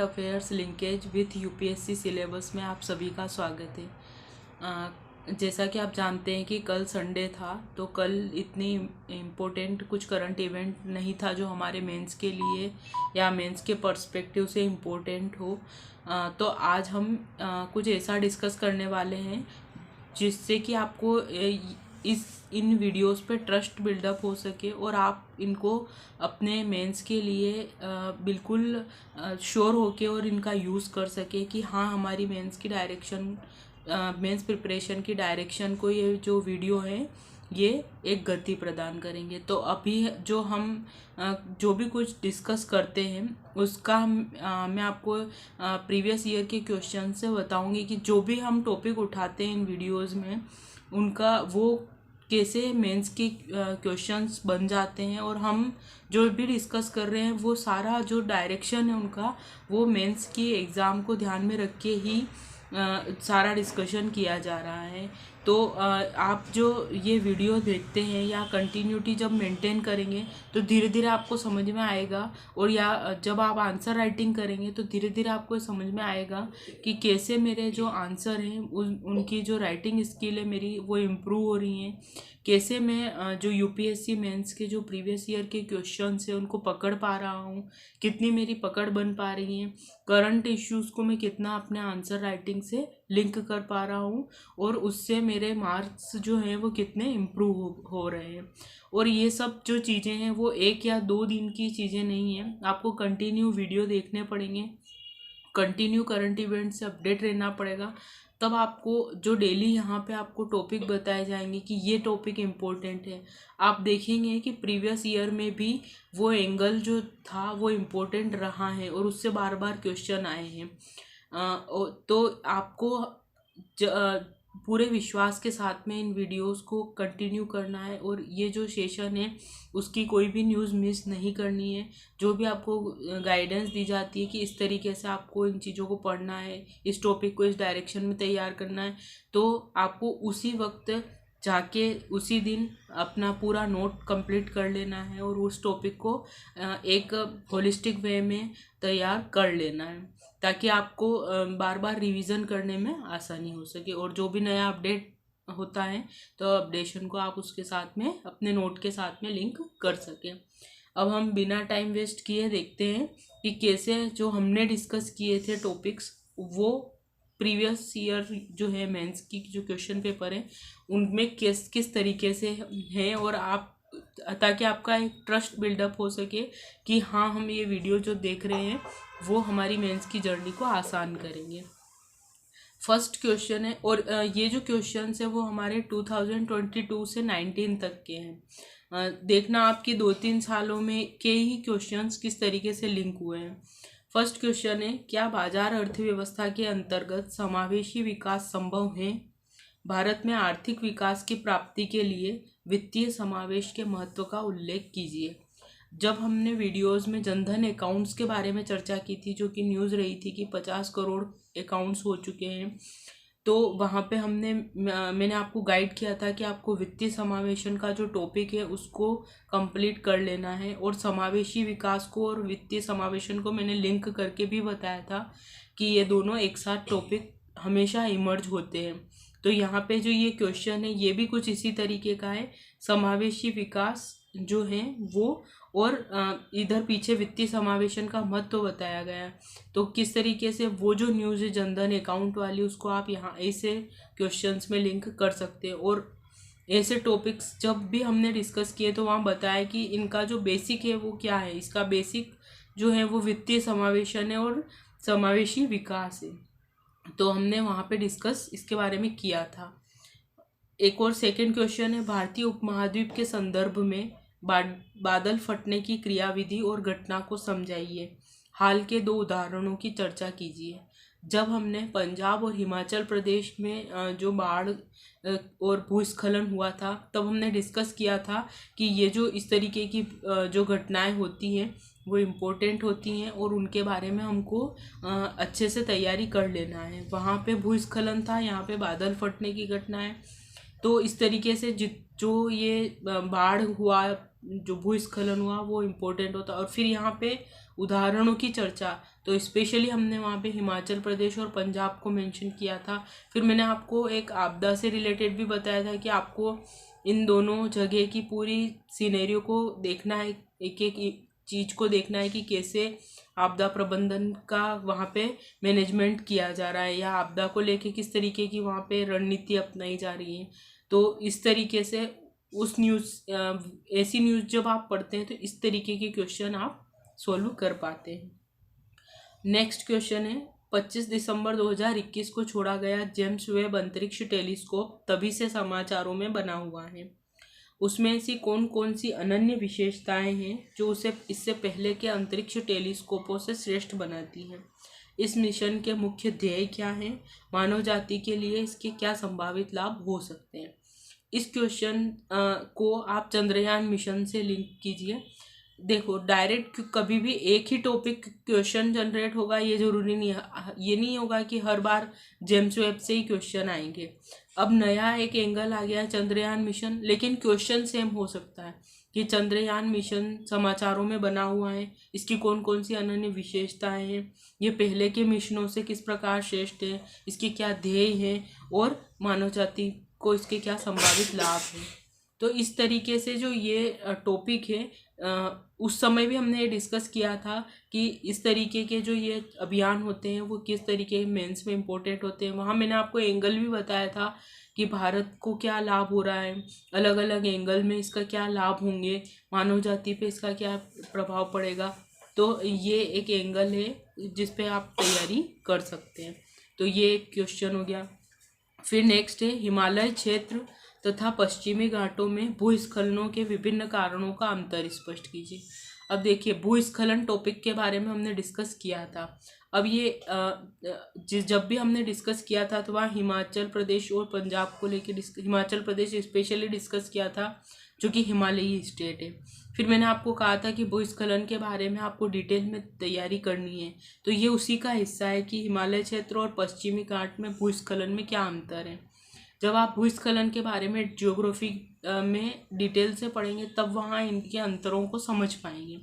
Affairs linkage with UPSC syllabus में आप सभी का स्वागत है। जैसा कि आप जानते हैं कि कल संडे था, तो कल इतनी इम्पोर्टेंट कुछ करंट इवेंट नहीं था जो हमारे मेंस के लिए या मेंस के पर्सपेक्टिव से इम्पोर्टेंट हो। तो आज हम कुछ ऐसा डिस्कस करने वाले हैं जिससे कि आपको इन वीडियोस पे ट्रस्ट बिल्डअप हो सके और आप इनको अपने मेंस के लिए बिल्कुल श्योर होके और इनका यूज़ कर सके कि हाँ, हमारी मेंस की डायरेक्शन, मेंस प्रिपरेशन की डायरेक्शन को ये जो वीडियो है ये एक गति प्रदान करेंगे। तो अभी जो हम जो भी कुछ डिस्कस करते हैं उसका मैं आपको प्रीवियस ईयर के क्वेश्चन से बताऊंगी कि जो भी हम टॉपिक उठाते हैं इन वीडियोस में उनका वो कैसे मेंस के क्वेश्चंस बन जाते हैं, और हम जो भी डिस्कस कर रहे हैं वो सारा जो डायरेक्शन है उनका वो मेंस की एग्ज़ाम को ध्यान में रख के ही सारा डिस्कशन किया जा रहा है। तो आप जो ये वीडियो देखते हैं या कंटिन्यूटी जब मेंटेन करेंगे तो धीरे धीरे आपको समझ में आएगा, और या जब आप आंसर राइटिंग करेंगे तो धीरे धीरे आपको समझ में आएगा कि कैसे मेरे जो आंसर हैं उनकी जो राइटिंग स्किल है मेरी वो इम्प्रूव हो रही हैं, कैसे मैं जो यूपीएससी मेंस के जो प्रीवियस ईयर के क्वेश्चंस हैं उनको पकड़ पा रहा हूँ, कितनी मेरी पकड़ बन पा रही है, करंट इश्यूज़ को मैं कितना अपने आंसर राइटिंग से लिंक कर पा रहा हूँ, और उससे मेरे मार्क्स जो हैं वो कितने इम्प्रूव हो रहे हैं। और ये सब जो चीज़ें हैं वो एक या दो दिन की चीज़ें नहीं हैं, आपको कंटिन्यू वीडियो देखने पड़ेंगे, कंटिन्यू करंट इवेंट से अपडेट रहना पड़ेगा। तब आपको जो डेली यहाँ पे आपको टॉपिक बताए जाएंगे कि ये टॉपिक इम्पोर्टेंट है, आप देखेंगे कि प्रीवियस ईयर में भी वो एंगल जो था वो इम्पोर्टेंट रहा है और उससे बार बार क्वेश्चन आए हैं। तो आपको पूरे विश्वास के साथ में इन वीडियोस को कंटिन्यू करना है, और ये जो सेशन है उसकी कोई भी न्यूज़ मिस नहीं करनी है। जो भी आपको गाइडेंस दी जाती है कि इस तरीके से आपको इन चीज़ों को पढ़ना है, इस टॉपिक को इस डायरेक्शन में तैयार करना है, तो आपको उसी वक्त जाके उसी दिन अपना पूरा नोट कंप्लीट कर लेना है और उस टॉपिक को एक होलिस्टिक वे में तैयार कर लेना है, ताकि आपको बार बार रिवीजन करने में आसानी हो सके। और जो भी नया अपडेट होता है तो अपडेशन को आप उसके साथ में अपने नोट के साथ में लिंक कर सकें। अब हम बिना टाइम वेस्ट किए देखते हैं कि कैसे जो हमने डिस्कस किए थे टॉपिक्स वो प्रीवियस ईयर जो है मेंस की जो क्वेश्चन पेपर है उनमें किस किस तरीके से हैं, और आप ताकि आपका एक ट्रस्ट बिल्डअप हो सके कि हाँ, हम ये वीडियो जो देख रहे हैं वो हमारी मेंस की जर्नी को आसान करेंगे। फर्स्ट क्वेश्चन है, और ये जो क्वेश्चन है वो हमारे 2022 से 19 तक के हैं। देखना आपकी 2-3 सालों में के ही क्वेश्चंस किस तरीके से लिंक हुए हैं। फर्स्ट क्वेश्चन है, क्या बाजार अर्थव्यवस्था के अंतर्गत समावेशी विकास संभव है? भारत में आर्थिक विकास की प्राप्ति के लिए वित्तीय समावेश के महत्व का उल्लेख कीजिए। जब हमने वीडियोस में जनधन अकाउंट्स के बारे में चर्चा की थी, जो कि न्यूज़ रही थी कि 50 करोड़ अकाउंट्स हो चुके हैं, तो वहाँ पे मैंने आपको गाइड किया था कि आपको वित्तीय समावेशन का जो टॉपिक है उसको कंप्लीट कर लेना है, और समावेशी विकास को और वित्तीय समावेशन को मैंने लिंक करके भी बताया था कि ये दोनों एक साथ टॉपिक हमेशा इमर्ज होते हैं। तो यहाँ पे जो ये क्वेश्चन है ये भी कुछ इसी तरीके का है, समावेशी विकास जो है वो, और इधर पीछे वित्तीय समावेशन का महत्व बताया गया है। तो किस तरीके से वो जो न्यूज़ है जनधन अकाउंट वाली उसको आप यहाँ ऐसे क्वेश्चंस में लिंक कर सकते हैं। और ऐसे टॉपिक्स जब भी हमने डिस्कस किए तो वहाँ बताया कि इनका जो बेसिक है वो क्या है, इसका बेसिक जो है वो वित्तीय समावेशन है और समावेशी विकास है। तो हमने वहाँ पे डिस्कस इसके बारे में किया था। एक और सेकंड क्वेश्चन है, भारतीय उपमहाद्वीप के संदर्भ में बादल फटने की क्रियाविधि और घटना को समझाइए। हाल के 2 उदाहरणों की चर्चा कीजिए। जब हमने पंजाब और हिमाचल प्रदेश में जो बाढ़ और भूस्खलन हुआ था तब हमने डिस्कस किया था कि ये जो इस तरीके की जो घटनाएं होती हैं वो इम्पोर्टेंट होती हैं और उनके बारे में हमको अच्छे से तैयारी कर लेना है। वहाँ पे भूस्खलन था, यहाँ पे बादल फटने की घटना है। तो इस तरीके से जो ये बाढ़ हुआ, जो भूस्खलन हुआ वो इम्पोर्टेंट होता है। और फिर यहाँ पे उदाहरणों की चर्चा, तो स्पेशली हमने वहाँ पे हिमाचल प्रदेश और पंजाब को मेंशन किया था। फिर मैंने आपको एक आपदा से रिलेटेड भी बताया था कि आपको इन दोनों जगह की पूरी सिनेरियो को देखना है, एक एक चीज़ को देखना है कि कैसे आपदा प्रबंधन का वहाँ पे मैनेजमेंट किया जा रहा है, या आपदा को लेके किस तरीके की वहाँ पे रणनीति अपनाई जा रही है। तो इस तरीके से उस ऐसी न्यूज़ जब आप पढ़ते हैं तो इस तरीके के क्वेश्चन आप सॉल्व कर पाते हैं। नेक्स्ट क्वेश्चन है, 25 दिसंबर 2021 को छोड़ा गया जेम्स वेब अंतरिक्ष टेलीस्कोप तभी से समाचारों में बना हुआ है। उसमें ऐसी कौन कौन सी अनन्य विशेषताएं हैं जो उसे इससे पहले के अंतरिक्ष टेलीस्कोपों से श्रेष्ठ बनाती हैं? इस मिशन के मुख्य ध्येय क्या हैं? मानव जाति के लिए इसके क्या संभावित लाभ हो सकते हैं? इस क्वेश्चन को आप चंद्रयान मिशन से लिंक कीजिए। देखो, डायरेक्ट कभी भी एक ही टॉपिक क्वेश्चन जनरेट होगा ये ज़रूरी नहीं है, ये नहीं होगा कि हर बार जेम्स वेब से ही क्वेश्चन आएंगे। अब नया एक एंगल आ गया है चंद्रयान मिशन, लेकिन क्वेश्चन सेम हो सकता है कि चंद्रयान मिशन समाचारों में बना हुआ है, इसकी कौन कौन सी अनन्य विशेषताएं हैं, ये पहले के मिशनों से किस प्रकार श्रेष्ठ है, इसके क्या ध्येय हैं, और मानव जाति को इसके क्या संभावित लाभ हैं। तो इस तरीके से जो ये टॉपिक है, उस समय भी हमने ये डिस्कस किया था कि इस तरीके के जो ये अभियान होते हैं वो किस तरीके मेंस में इम्पोर्टेंट होते हैं। वहाँ मैंने आपको एंगल भी बताया था कि भारत को क्या लाभ हो रहा है, अलग अलग एंगल में इसका क्या लाभ होंगे, मानव जाति पे इसका क्या प्रभाव पड़ेगा। तो ये एक एंगल है जिस पे आप तैयारी कर सकते हैं। तो ये एक क्वेश्चन हो गया। फिर नेक्स्ट है, हिमालय क्षेत्र तथा पश्चिमी घाटों में भूस्खलनों के विभिन्न कारणों का अंतर स्पष्ट कीजिए। अब देखिए, भूस्खलन टॉपिक के बारे में हमने डिस्कस किया था। अब ये जब भी हमने डिस्कस किया था तो वहाँ हिमाचल प्रदेश और पंजाब को लेके हिमाचल प्रदेश स्पेशली डिस्कस किया था जो कि हिमालयी स्टेट है। फिर मैंने आपको कहा था कि भूस्खलन के बारे में आपको डिटेल में तैयारी करनी है, तो ये उसी का हिस्सा है कि हिमालय क्षेत्र और पश्चिमी घाट में भूस्खलन में क्या अंतर है। जब आप भूस्खलन के बारे में ज्योग्राफी में डिटेल से पढ़ेंगे तब वहाँ इनके अंतरों को समझ पाएंगे।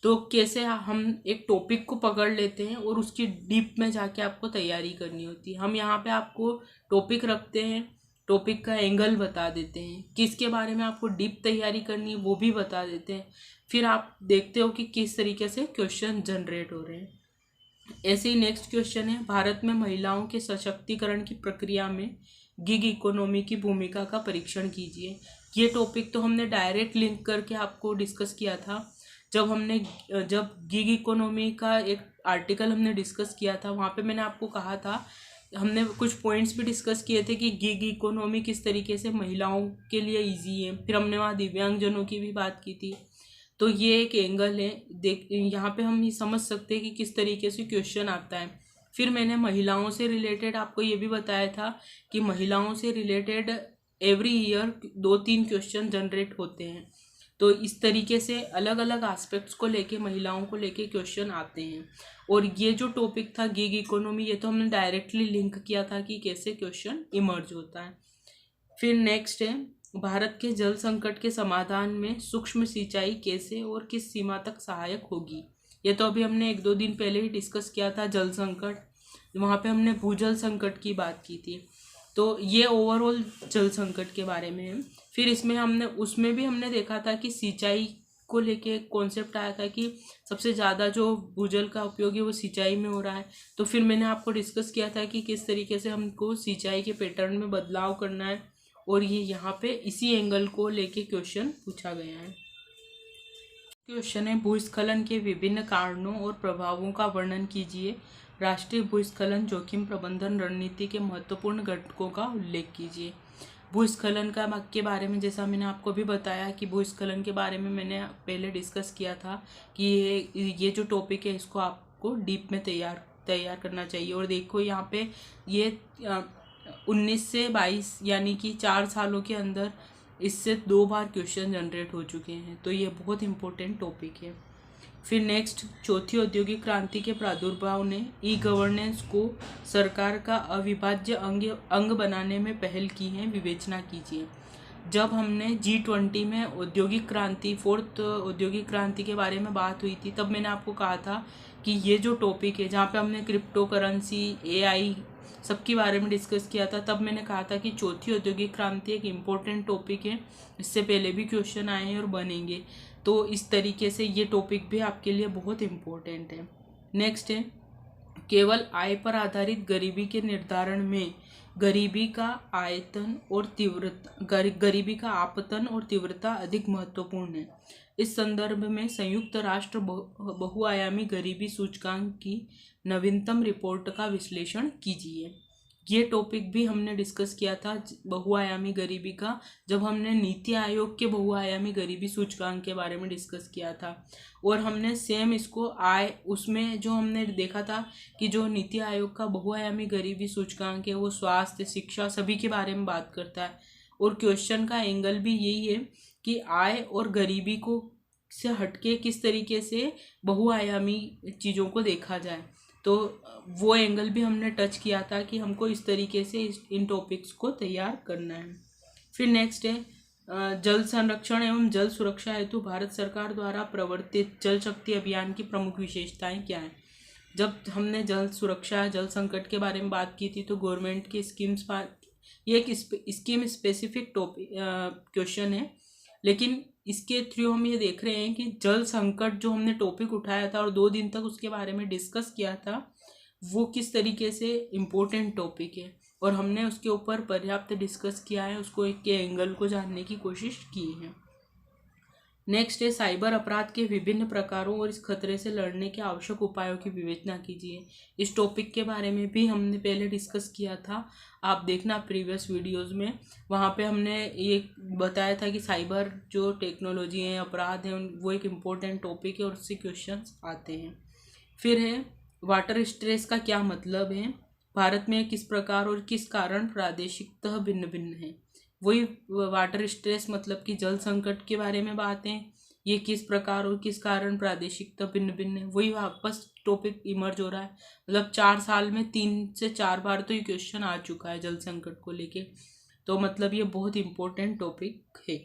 तो कैसे हम एक टॉपिक को पकड़ लेते हैं और उसकी डीप में जाके आपको तैयारी करनी होती है। हम यहाँ पे आपको टॉपिक रखते हैं, टॉपिक का एंगल बता देते हैं, किसके बारे में आपको डीप तैयारी करनी है वो भी बता देते हैं। फिर आप देखते हो कि किस तरीके से क्वेश्चन जनरेट हो रहे हैं। ऐसे ही नेक्स्ट क्वेश्चन है, भारत में महिलाओं के सशक्तिकरण की प्रक्रिया में गिग इकोनॉमी की भूमिका का परीक्षण कीजिए। ये टॉपिक तो हमने डायरेक्ट लिंक करके आपको डिस्कस किया था जब गिग इकोनॉमी का एक आर्टिकल हमने डिस्कस किया था। वहाँ पे मैंने आपको कहा था, हमने कुछ पॉइंट्स भी डिस्कस किए थे कि गिग इकोनॉमी किस तरीके से महिलाओं के लिए ईजी है। फिर हमने वहाँ दिव्यांगजनों की भी बात की थी। तो ये एक एंगल है, यहाँ पे हम ये समझ सकते हैं कि किस तरीके से क्वेश्चन आता है। फिर मैंने महिलाओं से रिलेटेड आपको ये भी बताया था कि महिलाओं से related every year 2-3 question generate होते हैं। तो इस तरीके से अलग अलग एस्पेक्ट्स को लेके, महिलाओं को लेके क्वेश्चन आते हैं। और ये जो टॉपिक था गिग इकोनॉमी, ये तो हमने डायरेक्टली लिंक किया था कि कैसे क्वेश्चन इमर्ज होता है। फिर नेक्स्ट है, भारत के जल संकट के समाधान में सूक्ष्म सिंचाई कैसे और किस सीमा तक सहायक होगी। ये तो अभी हमने 1-2 दिन पहले ही डिस्कस किया था, जल संकट। वहाँ पे हमने भूजल संकट की बात की थी। तो ये ओवरऑल जल संकट के बारे में है। फिर उसमें भी हमने देखा था कि सिंचाई को लेके कॉन्सेप्ट आया था कि सबसे ज़्यादा जो भूजल का उपयोग है वो सिंचाई में हो रहा है। तो फिर मैंने आपको डिस्कस किया था कि किस तरीके से हमको सिंचाई के पैटर्न में बदलाव करना है, और ये यहाँ पे इसी एंगल को लेके क्वेश्चन पूछा गया है। क्वेश्चन है, भूस्खलन के विभिन्न कारणों और प्रभावों का वर्णन कीजिए। राष्ट्रीय भूस्खलन जोखिम प्रबंधन रणनीति के महत्वपूर्ण घटकों का उल्लेख कीजिए। भूस्खलन के बारे में जैसा मैंने आपको भी बताया कि भूस्खलन के बारे में मैंने पहले डिस्कस किया था कि ये जो टॉपिक है इसको आपको डीप में तैयार करना चाहिए। और देखो यहाँ पे ये 19 से 22 यानी कि 4 सालों के अंदर इससे 2 बार क्वेश्चन जनरेट हो चुके हैं। तो ये बहुत इंपॉर्टेंट टॉपिक है। फिर नेक्स्ट, चौथी औद्योगिक क्रांति के प्रादुर्भाव ने ई गवर्नेंस को सरकार का अविभाज्य अंग बनाने में पहल की है, विवेचना कीजिए। जब हमने G20 में औद्योगिक क्रांति, फोर्थ औद्योगिक क्रांति के बारे में बात हुई थी, तब मैंने आपको कहा था कि ये जो टॉपिक है जहाँ पे हमने क्रिप्टो करेंसी, AI सबके बारे में डिस्कस किया था, तब मैंने कहा था कि चौथी औद्योगिक क्रांति एक इम्पोर्टेंट टॉपिक है, इससे पहले भी क्वेश्चन आए हैं और बनेंगे। तो इस तरीके से ये टॉपिक भी आपके लिए बहुत इम्पोर्टेंट है। नेक्स्ट है, केवल आय पर आधारित गरीबी के निर्धारण में गरीबी का आयतन और तीव्रता गरीबी का आपतन और तीव्रता अधिक महत्वपूर्ण है। इस संदर्भ में संयुक्त राष्ट्र बहुआयामी गरीबी सूचकांक की नवीनतम रिपोर्ट का विश्लेषण कीजिए। ये टॉपिक भी हमने डिस्कस किया था बहुआयामी गरीबी का, जब हमने नीति आयोग के बहुआयामी गरीबी सूचकांक के बारे में डिस्कस किया था। और हमने सेम इसको उसमें जो हमने देखा था कि जो नीति आयोग का बहुआयामी गरीबी सूचकांक है वो स्वास्थ्य, शिक्षा सभी के बारे में बात करता है। और क्वेश्चन का एंगल भी यही है कि आय और गरीबी को से हटके किस तरीके से बहुआयामी चीज़ों को देखा जाए, तो वो एंगल भी हमने टच किया था कि हमको इस तरीके से इन टॉपिक्स को तैयार करना है। फिर नेक्स्ट है, जल संरक्षण एवं जल सुरक्षा हेतु भारत सरकार द्वारा प्रवर्तित जल शक्ति अभियान की प्रमुख विशेषताएं क्या हैं। जब हमने जल सुरक्षा, जल संकट के बारे में बात की थी, तो गवर्नमेंट की स्कीम्स ये एक स्कीम स्पेसिफिक टॉपिक क्वेश्चन है, लेकिन इसके थ्रू हम ये देख रहे हैं कि जल संकट जो हमने टॉपिक उठाया था और 2 दिन तक उसके बारे में डिस्कस किया था, वो किस तरीके से इम्पोर्टेंट टॉपिक है और हमने उसके ऊपर पर्याप्त डिस्कस किया है, उसको एक के एंगल को जानने की कोशिश की है। नेक्स्ट है, साइबर अपराध के विभिन्न प्रकारों और इस खतरे से लड़ने के आवश्यक उपायों की विवेचना कीजिए। इस टॉपिक के बारे में भी हमने पहले डिस्कस किया था, आप देखना प्रीवियस वीडियोस में, वहाँ पे हमने ये बताया था कि साइबर जो टेक्नोलॉजी है, अपराध है, वो एक इम्पोर्टेंट टॉपिक है और उससे क्वेश्चंस आते हैं। फिर है, वाटर स्ट्रेस का क्या मतलब है, भारत में किस प्रकार और किस कारण प्रादेशिकतः भिन्न भिन्न है। वही वाटर स्ट्रेस मतलब कि जल संकट के बारे में बात है, ये किस प्रकार और किस कारण प्रादेशिकता भिन्न भिन्न है, वही वापस टॉपिक इमर्ज हो रहा है। मतलब 4 साल में 3 से 4 बार तो ये क्वेश्चन आ चुका है जल संकट को लेके, तो मतलब ये बहुत इम्पोर्टेंट टॉपिक है।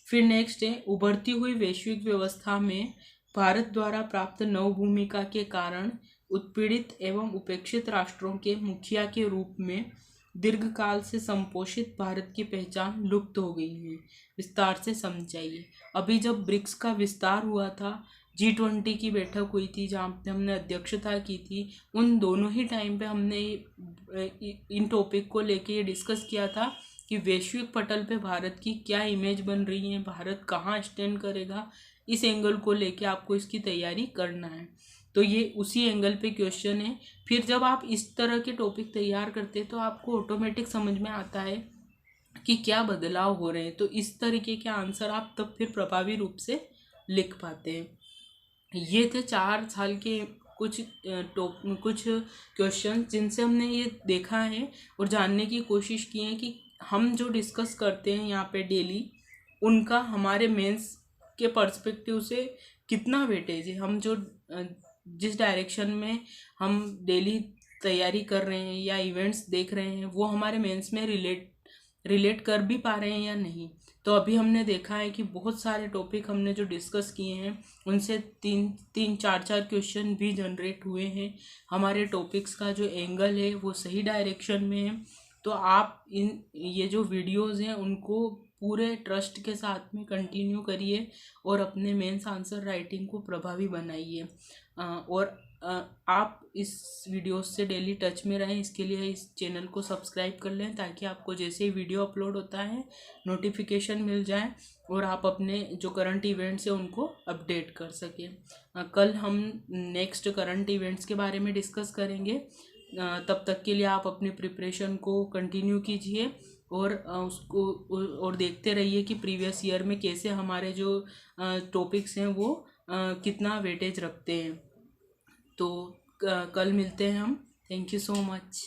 फिर नेक्स्ट है, उभरती हुई वैश्विक व्यवस्था में भारत द्वारा प्राप्त नव भूमिका के कारण उत्पीड़ित एवं उपेक्षित राष्ट्रों के मुखिया के रूप में दीर्घकाल से संपोषित भारत की पहचान लुप्त हो गई है, विस्तार से समझाइए। अभी जब ब्रिक्स का विस्तार हुआ था, G20 की बैठक हुई थी जहाँ पे हमने अध्यक्षता की थी, उन दोनों ही टाइम पे हमने इन टॉपिक को लेके ये डिस्कस किया था कि वैश्विक पटल पे भारत की क्या इमेज बन रही है, भारत कहाँ स्टैंड करेगा, इस एंगल को लेके आपको इसकी तैयारी करना है। तो ये उसी एंगल पे क्वेश्चन है। फिर जब आप इस तरह के टॉपिक तैयार करते हैं तो आपको ऑटोमेटिक समझ में आता है कि क्या बदलाव हो रहे हैं, तो इस तरीके के आंसर आप तब फिर प्रभावी रूप से लिख पाते हैं। ये थे 4 साल के कुछ क्वेश्चन जिनसे हमने ये देखा है और जानने की कोशिश की है कि हम जो डिस्कस करते हैं यहाँ पे डेली, उनका हमारे मेंस के पर्सपेक्टिव से कितना वेटेज है, हम जो जिस डायरेक्शन में हम डेली तैयारी कर रहे हैं या इवेंट्स देख रहे हैं, वो हमारे मेंस में रिलेट कर भी पा रहे हैं या नहीं। तो अभी हमने देखा है कि बहुत सारे टॉपिक हमने जो डिस्कस किए हैं उनसे 3-4 क्वेश्चन भी जनरेट हुए हैं, हमारे टॉपिक्स का जो एंगल है वो सही डायरेक्शन में है। तो आप ये जो वीडियोस हैं उनको पूरे ट्रस्ट के साथ में कंटिन्यू करिए और अपने मेंस आंसर राइटिंग को प्रभावी बनाइए। और आप इस वीडियोस से डेली टच में रहें, इसके लिए इस चैनल को सब्सक्राइब कर लें ताकि आपको जैसे ही वीडियो अपलोड होता है नोटिफिकेशन मिल जाए और आप अपने जो करंट इवेंट्स हैं उनको अपडेट कर सकें। कल हम नेक्स्ट करंट इवेंट्स के बारे में डिस्कस करेंगे। तब तक के लिए आप अपनी प्रिपरेशन को कंटिन्यू कीजिए और उसको और देखते रहिए कि प्रीवियस ईयर में कैसे हमारे जो टॉपिक्स हैं वो कितना वेटेज रखते हैं। तो कल मिलते हैं हम। Thank you so much.